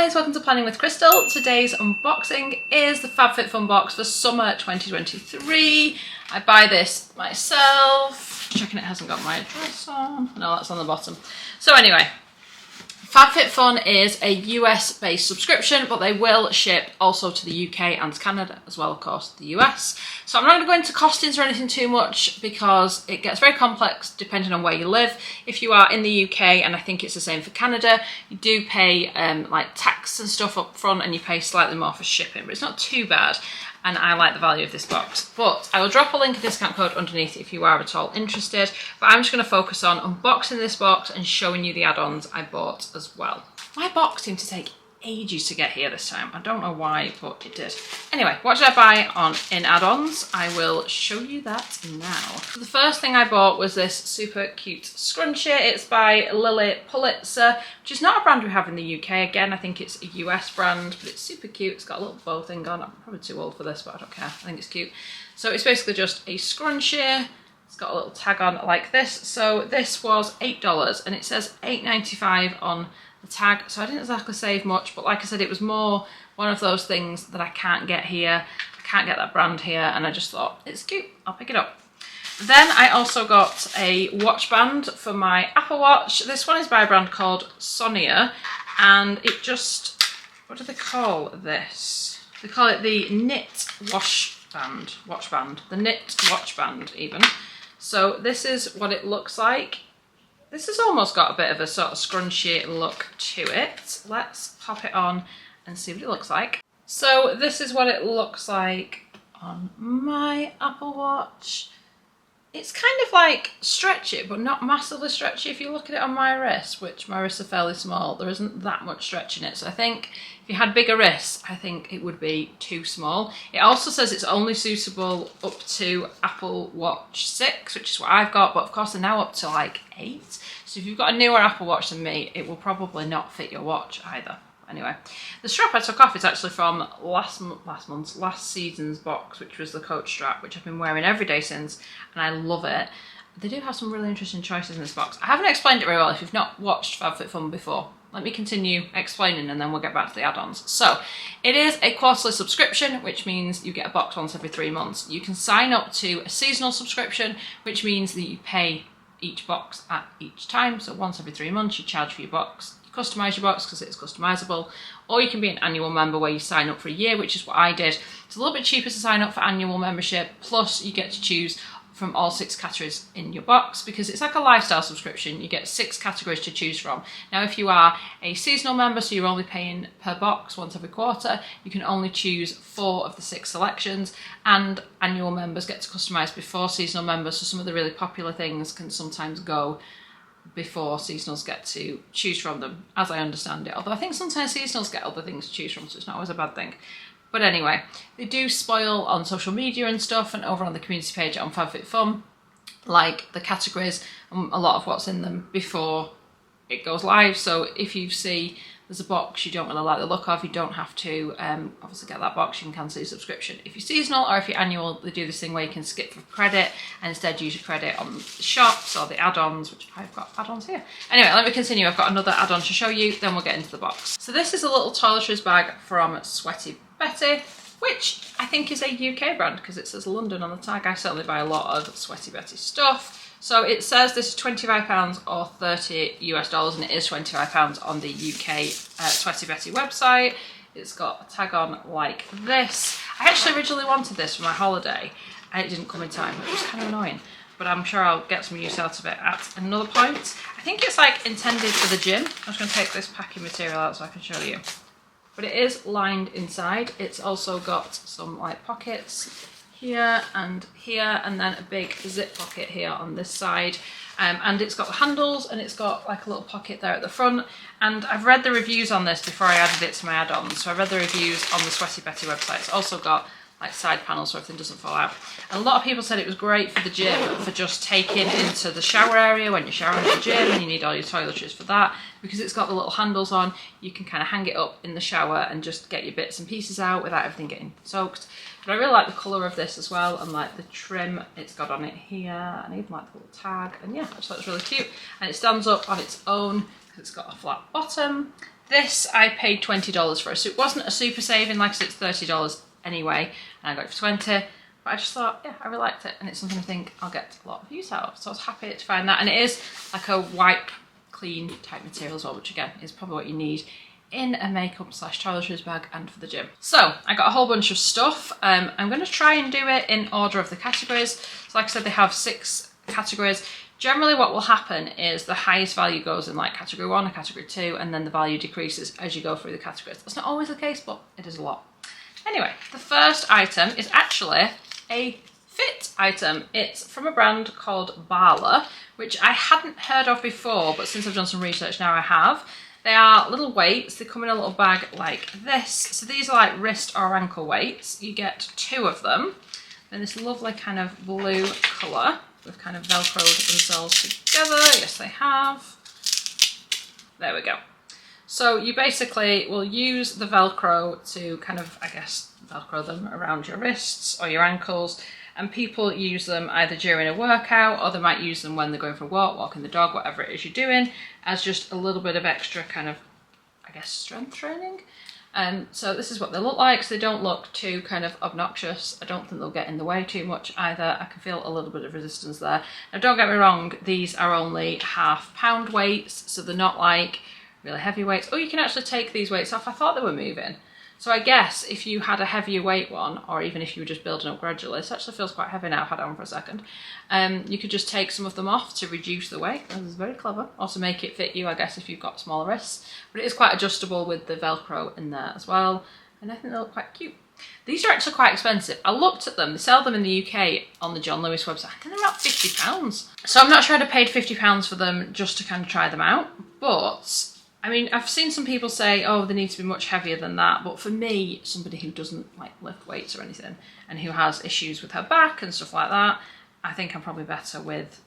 guys, welcome to Planning with Crystal. Today's unboxing is the Fab Fit Fun box for summer 2023. I buy this myself. Checking it hasn't got my address on. No, that's on the bottom. So anyway, Fab Fit Fun is a US based subscription, but they will ship also to the UK and Canada as well, of course, the US. So I'm not going to go into costings or anything too much because it gets very complex depending on where you live. If you are in the UK, and I think it's the same for Canada, you do pay like tax and stuff up front and you pay slightly more for shipping, but it's not too bad. And I like the value of this box. But I will drop a link, a discount code underneath if you are at all interested. But I'm just going to focus on unboxing this box and showing you the add-ons I bought as well. My box seemed to take ages to get here this time. I don't know why, but it did. Anyway, what did I buy in add-ons? I will show you that now. So the first thing I bought was this super cute scrunchie. It's by Malin+Goetz, which is not a brand we have in the UK. Again, I think it's a US brand, but it's super cute. It's got a little bow thing on. I'm probably too old for this, but I don't care. I think it's cute. So it's basically just a scrunchie. It's got a little tag on like this. So this was $8 and it says $8.95 on the tag, so I didn't exactly save much, but like I said, it was more one of those things that I can't get here. I can't get that brand here, and I just thought it's cute, I'll pick it up. Then I also got a watch band for my Apple Watch. This one is by a brand called Sonia, and it just, what do they call this? They call it the knit watch band, the knit watch band even. So this is what it looks like. This has almost got a bit of a sort of scrunchy look to it. Let's pop it on and see what it looks like. So this is what it looks like on my Apple Watch. It's kind of like stretchy, but not massively stretchy. If you look at it on my wrist, which my wrists are fairly small, there isn't that much stretch in it. So I think if you had bigger wrists, I think it would be too small. It also says it's only suitable up to Apple Watch 6, which is what I've got, but of course they're now up to like 8. So if you've got a newer Apple Watch than me, it will probably not fit your watch either. Anyway, the strap I took off is actually from last season's box, which was the Coach strap, which I've been wearing every day since, and I love it. They do have some really interesting choices in this box. I haven't explained it very well if you've not watched Fab Fit Fun before. Let me continue explaining and then we'll get back to the add-ons. So, it is a quarterly subscription, which means you get a box once every 3 months. You can sign up to a seasonal subscription, which means that you pay each box at each time. So once every 3 months you charge for your box. Customize your box because it's customizable, or you can be an annual member where you sign up for a year, which is what I did. It's a little bit cheaper to sign up for annual membership, plus you get to choose from all 6 categories in your box because it's like a lifestyle subscription. You get 6 categories to choose from. Now if you are a seasonal member, so you're only paying per box once every quarter, you can only choose 4 of the 6 selections, and annual members get to customize before seasonal members, so some of the really popular things can sometimes go before seasonals get to choose from them, as I understand it. Although I think sometimes seasonals get other things to choose from, so it's not always a bad thing. But anyway, they do spoil on social media and stuff, and over on the community page on Fab Fit Fun, like the categories and a lot of what's in them before it goes live. So if you see there's a box you don't really like the look of, you don't have to obviously get that box, you can cancel your subscription. If you're seasonal or if you're annual, they do this thing where you can skip for credit and instead use your credit on the shops or the add-ons, which I've got add-ons here. Anyway, let me continue. I've got another add-on to show you, then we'll get into the box. So this is a little toiletries bag from Sweaty Betty, which I think is a UK brand because it says London on the tag. I certainly buy a lot of Sweaty Betty stuff. So it says this is £25 or $30 US, and it is £25 on the UK Sweaty Betty website. It's got a tag on like this. I actually originally wanted this for my holiday and it didn't come in time, which was kind of annoying, but I'm sure I'll get some use out of it at another point. I think it's like intended for the gym. I'm just going to take this packing material out so I can show you. But it is lined inside. It's also got some like pockets here, and then a big zip pocket here on this side. And it's got the handles and it's got like a little pocket there at the front. And I've read the reviews on this before I added it to my add-ons. So I read the reviews on the Sweaty Betty website. It's also got like side panels so everything doesn't fall out. And a lot of people said it was great for the gym, for just taking into the shower area when you're showering at the gym and you need all your toiletries for that, because it's got the little handles on. You can kind of hang it up in the shower and just get your bits and pieces out without everything getting soaked. But I really like the colour of this as well, and like the trim it's got on it here, and even like the little tag. And yeah, I just thought it's really cute. And it stands up on its own because it's got a flat bottom. This I paid $20 for, so it wasn't a super saving. Like I said, it's $30 anyway, and I got it for 20. But I just thought, yeah, I really liked it, and it's something I think I'll get a lot of use out of. So I was happy to find that, and it is like a wipe clean type material as well, which again is probably what you need in a makeup / toiletries bag and for the gym. So I got a whole bunch of stuff. I'm going to try and do it in order of the categories. So like I said, they have 6 categories. Generally what will happen is the highest value goes in like category 1 or category 2, and then the value decreases as you go through the categories. That's not always the case, but it is a lot. Anyway, the first item is actually a fit item. It's from a brand called Bala, which I hadn't heard of before, but since I've done some research now I have. They are little weights. They come in a little bag like this. So these are like wrist or ankle weights. You get 2 of them. In this lovely kind of blue colour. They've kind of velcroed themselves together. Yes, they have. There we go. So you basically will use the velcro to kind of, I guess, velcro them around your wrists or your ankles. And people use them either during a workout, or they might use them when they're going for a walk, walking the dog, whatever it is you're doing, as just a little bit of extra kind of, I guess, strength training. So this is what they look like. So they don't look too kind of obnoxious. I don't think they'll get in the way too much either. I can feel a little bit of resistance there. Now don't get me wrong, these are only half-pound weights, so they're not like really heavy weights. Oh, you can actually take these weights off. I thought they were moving. So I guess if you had a heavier weight one, or even if you were just building up gradually, this actually feels quite heavy now, I've had it on for a second, you could just take some of them off to reduce the weight. This is very clever. Also make it fit you, I guess, if you've got smaller wrists. But it is quite adjustable with the Velcro in there as well. And I think they look quite cute. These are actually quite expensive. I looked at them, they sell them in the UK on the John Lewis website. I think they're about £50. So I'm not sure I'd have paid £50 for them just to kind of try them out, but I mean, I've seen some people say, oh, they need to be much heavier than that. But for me, somebody who doesn't like lift weights or anything, and who has issues with her back and stuff like that, I think I'm probably better with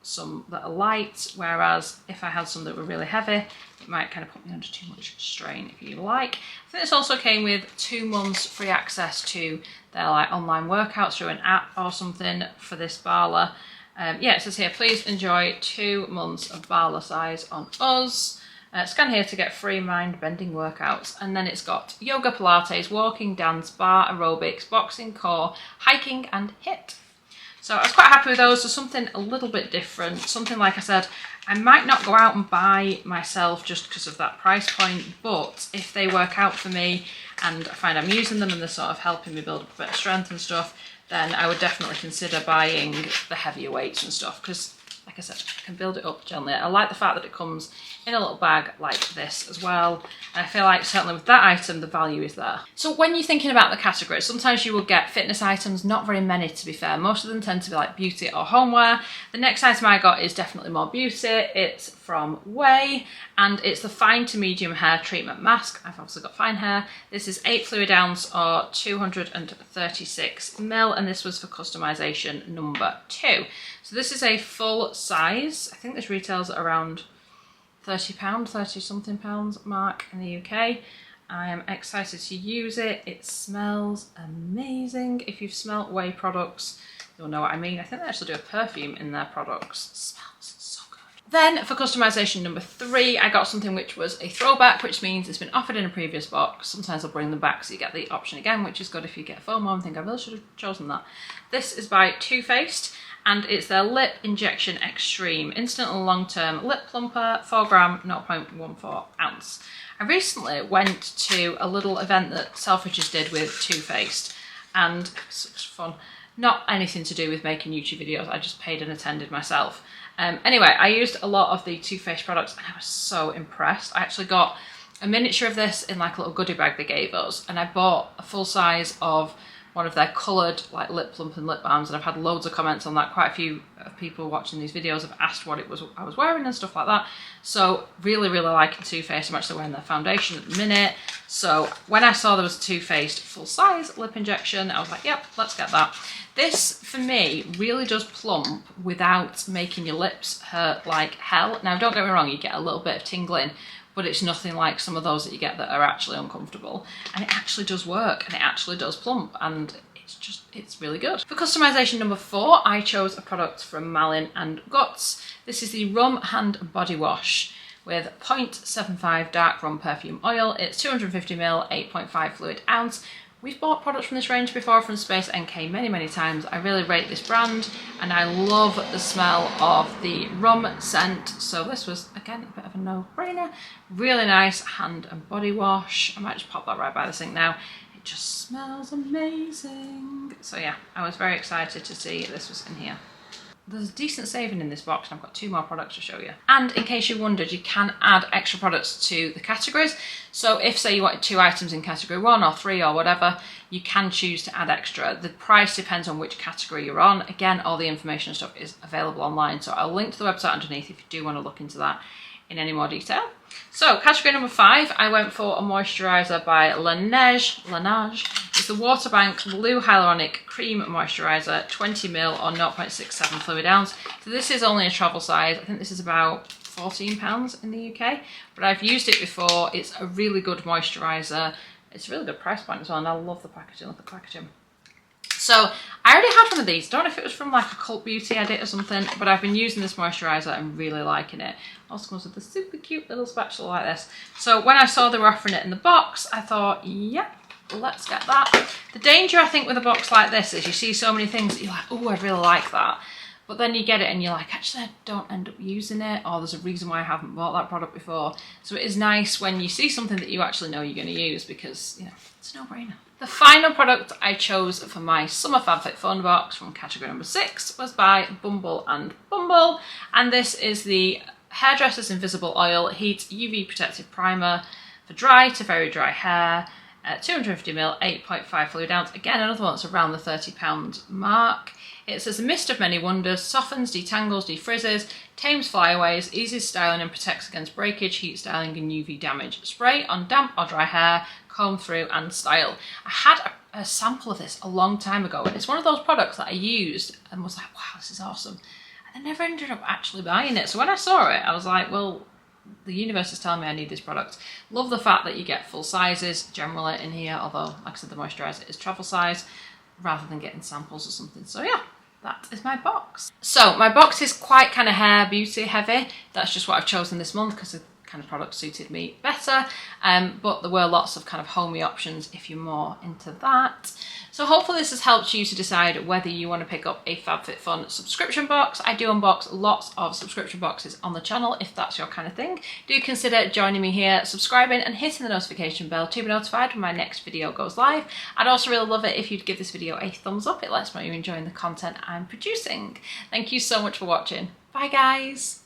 some that are light. Whereas if I had some that were really heavy, it might kind of put me under too much strain, if you like. I think this also came with 2 months free access to their like online workouts through an app or something for this Bala. Yeah, it says here, please enjoy 2 months of Bala size on us. Scan here to get free mind-bending workouts. And then it's got yoga, Pilates, walking, dance, bar, aerobics, boxing, core, hiking and HIIT. So I was quite happy with those. So something a little bit different. Something, like I said, I might not go out and buy myself just because of that price point. But if they work out for me and I find I'm using them and they're sort of helping me build up a bit of strength and stuff, then I would definitely consider buying the heavier weights and stuff. Because like I said, I can build it up gently. I like the fact that it comes in a little bag like this as well. And I feel like certainly with that item, the value is there. So when you're thinking about the categories, sometimes you will get fitness items, not very many to be fair. Most of them tend to be like beauty or homeware. The next item I got is definitely more beauty. It's from Ouai, and it's the fine to medium hair treatment mask. I've obviously got fine hair. This is 8 fluid ounce or 236 ml, and this was for customization number 2. So this is a full size. I think this retails at around £30, 30 something pounds mark in the UK. I am excited to use it. It smells amazing. If you've smelt Ouai products, you'll know what I mean. I think they actually do a perfume in their products. It smells so good. Then for customization number 3, I got something which was a throwback, which means it's been offered in a previous box. Sometimes I'll bring them back so you get the option again, which is good if you get FOMO and think I really should have chosen that. This is by Too Faced, and it's their Lip Injection Extreme Instant and Long-Term Lip Plumper, 4 gram, 0.14 ounce. I recently went to a little event that Selfridges did with Too Faced, and it was such fun. Not anything to do with making YouTube videos, I just paid and attended myself. Anyway, I used a lot of the Too Faced products and I was so impressed. I actually got a miniature of this in like a little goodie bag they gave us, and I bought a full size of one of their coloured like lip plump and lip balms, and I've had loads of comments on that. Quite a few people watching these videos have asked what it was I was wearing and stuff like that. So really liking Too Faced. I'm actually wearing their foundation at the minute. So when I saw there was a Too Faced full size lip injection, I was like, yep, let's get that. This for me really does plump without making your lips hurt like hell. Now don't get me wrong, you get a little bit of tingling, but it's nothing like some of those that you get that are actually uncomfortable. And it actually does work, and it actually does plump, and it's really good. For customization number 4, I chose a product from Malin+Goetz. This is the Rum Hand Body Wash, with 0.75 dark rum perfume oil. It's 250ml, 8.5 fluid ounce. We've bought products from this range before from Space NK many times. I really rate this brand and I love the smell of the rum scent. So this was, again, a bit of a no-brainer. Really nice hand and body wash. I might just pop that right by the sink now. It just smells amazing. So yeah, I was very excited to see this was in here. There's a decent saving in this box and I've got 2 more products to show you. And in case you wondered, you can add extra products to the categories. So if, say, you wanted 2 items in category 1 or 3 or whatever, you can choose to add extra. The price depends on which category you're on. Again, all the information and stuff is available online. So I'll link to the website underneath if you do want to look into that in any more detail. So category number 5, I went for a moisturiser by Laneige. It's the Waterbank Blue Hyaluronic Cream Moisturiser, 20ml or 0.67 fluid ounce. So this is only a travel size. I think this is about £14 in the UK, but I've used it before. It's a really good moisturiser. It's a really good price point as well, and I love the packaging. Look at the packaging. So I already had one of these. Don't know if it was from like a Cult Beauty edit or something, but I've been using this moisturiser and really liking it. Also comes with a super cute little spatula like this. So when I saw they were offering it in the box, I thought, yep, let's get that. The danger, I think, with a box like this is you see so many things that you're like, oh, I'd really like that. But then you get it and you're like, actually, I don't end up using it, or there's a reason why I haven't bought that product before. So it is nice when you see something that you actually know you're going to use because, you know, it's a no-brainer. The final product I chose for my Summer Fab Fit Fun box from category number 6 was by Bumble and Bumble. And this is the Hairdresser's Invisible Oil Heat UV Protective Primer for dry to very dry hair. 250ml, 8.5 fluid ounce. Again, another one that's around the £30 mark. It says a mist of many wonders, softens, detangles, defrizzes, tames flyaways, eases styling and protects against breakage, heat styling and UV damage. Spray on damp or dry hair, comb through and style. I had a sample of this a long time ago and it's one of those products that I used and was like, wow, this is awesome. And I never ended up actually buying it. So when I saw it, I was like, well, the universe is telling me I need this product. Love the fact that you get full sizes generally in here, although, like I said, the moisturiser is travel size rather than getting samples or something. So yeah, that is my box. So my box is quite kind of hair beauty heavy. That's just what I've chosen this month because the kind of product suited me better. But there were lots of kind of homey options if you're more into that. So hopefully this has helped you to decide whether you want to pick up a FabFitFun subscription box. I do unbox lots of subscription boxes on the channel if that's your kind of thing. Do consider joining me here, subscribing and hitting the notification bell to be notified when my next video goes live. I'd also really love it if you'd give this video a thumbs up. It lets me know you're enjoying the content I'm producing. Thank you so much for watching. Bye guys.